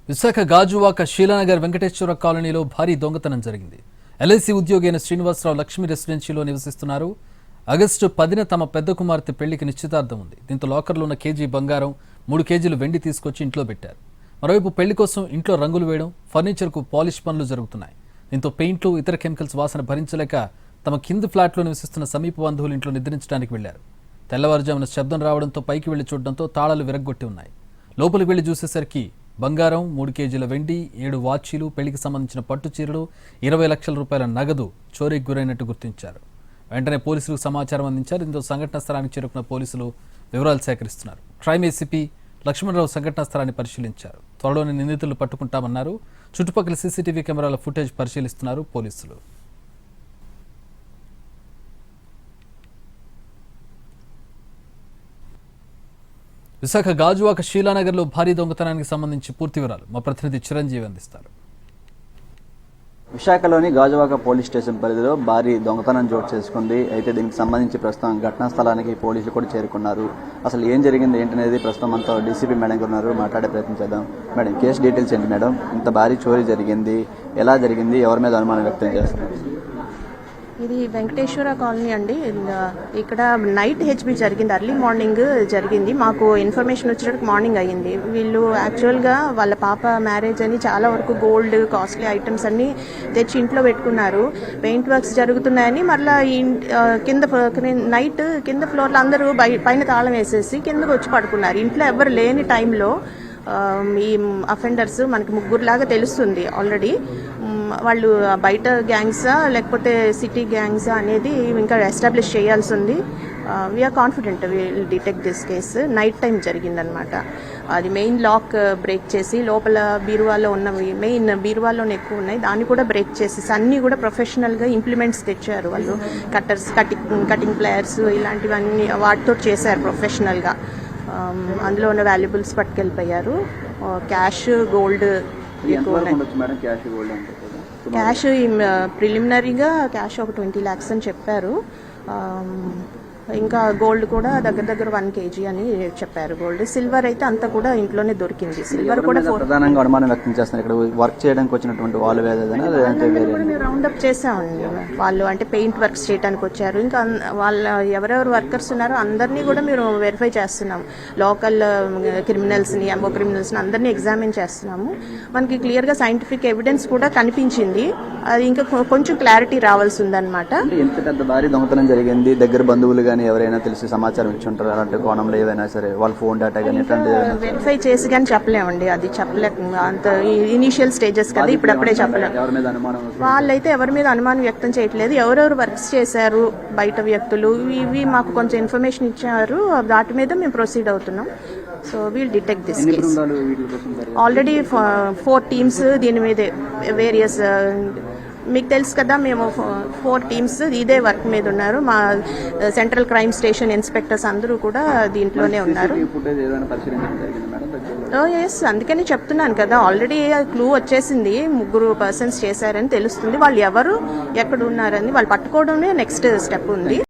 విశాఖ గాజువాక శీలానగర్ వెంకటేశ్వర కాలనీలో భారీ దొంగతనం జరిగింది. ఎల్ఐసి ఉద్యోగి అయిన శ్రీనివాసరావు లక్ష్మీ రెసిడెన్సీలో నివసిస్తున్నారు. ఆగస్టు 10న తమ పెద్ద కుమార్తె పెళ్లికి నిశ్చితార్థం ఉంది. దీంతో లాకర్లో ఉన్న కేజీ బంగారం 3 కేజీలు వెండి తీసుకొచ్చి ఇంట్లో పెట్టారు. మరోవైపు పెళ్లి కోసం ఇంట్లో రంగులు వేయడం, ఫర్నిచర్కు పాలిష్ పనులు జరుగుతున్నాయి. దీంతో పెయింట్లు, ఇతర కెమికల్స్ వాసన భరించలేక తమ కింది ఫ్లాట్లో నివసిస్తున్న సమీప బంధువులు ఇంట్లో నిద్రించడానికి వెళ్లారు. తెల్లవారుజామున శబ్దం రావడంతో పైకి వెళ్లి చూడడంతో తాళాలు విరగ్గొట్టి ఉన్నాయి. లోపలికి వెళ్లి చూసేసరికి బంగారం, 3 కేజీల వెండి, 7 వాచీలు, పెళ్లికి సంబంధించిన పట్టు చీరలు, 20 లక్షల రూపాయల నగదు చోరీకి గురైనట్టు గుర్తించారు. వెంటనే పోలీసులకు సమాచారం అందించారు. దీంతో సంఘటనా స్థలానికి చేరుకున్న పోలీసులు వివరాలు సేకరిస్తున్నారు. క్రైమ్ ఏసీపీ లక్ష్మణరావు సంఘటనా స్థలాన్ని పరిశీలించారు. త్వరలోనే నిందితులు పట్టుకుంటామన్నారు. చుట్టుపక్కల సీసీటీవీ కెమెరాల ఫుటేజ్ పరిశీలిస్తున్నారు పోలీసులు. విశాఖ గాజువాక శీలానగర్లో భారీ దొంగతనానికి సంబంధించి పూర్తి వివరాలు మా ప్రతినిధి చిరంజీవి అందిస్తారు. విశాఖలోని గాజువాక పోలీస్ స్టేషన్ పరిధిలో భారీ దొంగతనం చోటు చేసుకుంది. అయితే దీనికి సంబంధించి ప్రస్తుతం ఘటనా స్థలానికి పోలీసులు కూడా చేరుకున్నారు. అసలు ఏం జరిగింది ఏంటనేది ప్రస్తుతం అంతా డీసీపీ మేడం గారు ఉన్నారు, మాట్లాడే ప్రయత్నం చేద్దాం. మేడం, కేసు డీటెయిల్స్ ఏంటి మేడం? ఇంత భారీ చోరీ జరిగింది, ఎలా జరిగింది, ఎవరి మీద అనుమానం వ్యక్తం చేస్తున్నారు? ఇది వెంకటేశ్వర కాలనీ అండి. ఇక్కడ నైట్ హెచ్బి జరిగింది, అర్లీ మార్నింగ్ జరిగింది. మాకు ఇన్ఫర్మేషన్ వచ్చేటప్పుడు మార్నింగ్ అయ్యింది. వీళ్ళు యాక్చువల్గా వాళ్ళ పాప మ్యారేజ్ అని చాలా వరకు గోల్డ్, కాస్ట్లీ ఐటమ్స్ అన్నీ తెచ్చి ఇంట్లో పెట్టుకున్నారు. పెయింట్ వర్క్స్ జరుగుతున్నాయని మళ్ళీ కింద నైట్ కింద ఫ్లోర్లో అందరూ పైన తాళం వేసేసి కిందకు వచ్చి పడుకున్నారు. ఇంట్లో ఎవరు లేని టైంలో ఈ అఫెండర్స్ మనకి 3 లాగా తెలుస్తుంది ఆల్రెడీ. వాళ్ళు బయట గ్యాంగ్సా లేకపోతే సిటీ గ్యాంగ్సా అనేది ఇంకా ఎస్టాబ్లిష్ చేయాల్సి ఉంది. We're confident will detect this case. Night time జరిగిందనమాట. అది మెయిన్ లాక్ బ్రేక్ చేసి లోపల బీరువాలో ఉన్నవి, మెయిన్ బీరువాలోనే ఎక్కువ ఉన్నాయి, దాన్ని కూడా బ్రేక్ చేసేసి అన్నీ కూడా ప్రొఫెషనల్గా ఇంప్లిమెంట్స్ తెచ్చారు వాళ్ళు. కట్టర్స్, కటింగ్ ప్లేయర్స్ ఇలాంటివన్నీ వాటితో చేశారు ప్రొఫెషనల్గా. అందులో ఉన్న వాల్యుబుల్స్ పట్టుకెళ్ళిపోయారు. క్యాష్, గోల్డ్ క్యాష్ ప్రిలిమినరీగా క్యాష్ ఒక 20 lakhs అని చెప్పారు. ఇంకా గోల్డ్ కూడా దగ్గర 1 kg అని చెప్పారు. గోల్డ్, సిల్వర్ అయితే అంతా కూడా ఇంట్లోనే దొరికింది. సిల్వర్ కూడా ప్రధానంగా అనుమానం వ్యక్తం చేస్తున్నారు. ఇక్కడ వర్క్ చేయడానికి వచ్చినటువంటి వాళ్ళు రౌండ్ అప్ చేసామండి. వాళ్ళు అంటే పెయింట్ వర్క్స్ చేయడానికి వచ్చారు. ఇంకా వాళ్ళ ఎవరెవరు వర్కర్స్ ఉన్నారో అందరినీ కూడా మీరు వెరిఫై చేస్తున్నాం. లోకల్ క్రిమినల్స్ని, ఎంబో క్రిమినల్స్ని అందరినీ ఎగ్జామిన్ చేస్తున్నాము. మనకి క్లియర్గా సైంటిఫిక్ ఎవిడెన్స్ కూడా కనిపించింది. అది ఇంకా కొంచెం క్లారిటీ రావాల్సి ఉందన్నమాట. ఎంత పెద్ద భారీ దొంగతనం జరిగింది, దగ్గర బంధువులు ఎవరైనా తెలిసి సమాచారం ఇచ్చి ఉంటారు అలాంటి కోణంలో ఏవైనా సరే వాళ్ళ ఫోన్ డేటా కానీ వెరిఫై చేసి కానీ చెప్పలేమండి. అది చెప్పలేము, అంత ఇనీషియల్ స్టేజెస్ కదా, ఇప్పుడప్పుడే చెప్పలేము. వాళ్ళైతే ఎవరి మీద అనుమానం వ్యక్తం చేయట్లేదు. ఎవరెవరు వర్క్స్ చేశారు బయట వ్యక్తులు, ఇవి మాకు కొంచెం ఇన్ఫర్మేషన్ ఇచ్చారు. వాటి మీద మేము ప్రొసీడ్ అవుతున్నాం. So we'll detect this case. Already 4 teams దీని మీదే వేరియస్, మీకు తెలుసు కదా, మేము 4 teams ఇదే వర్క్ మీద ఉన్నారు. మా సెంట్రల్ క్రైమ్ స్టేషన్ ఇన్స్పెక్టర్స్ అందరూ కూడా దీంట్లోనే ఉన్నారు. ఎస్, అందుకని చెప్తున్నాను కదా, ఆల్రెడీ క్లూ వచ్చేసింది. 3 persons చేశారని తెలుస్తుంది. వాళ్ళు ఎవరు, ఎక్కడ ఉన్నారని వాళ్ళు పట్టుకోవడమే నెక్స్ట్ స్టెప్ ఉంది.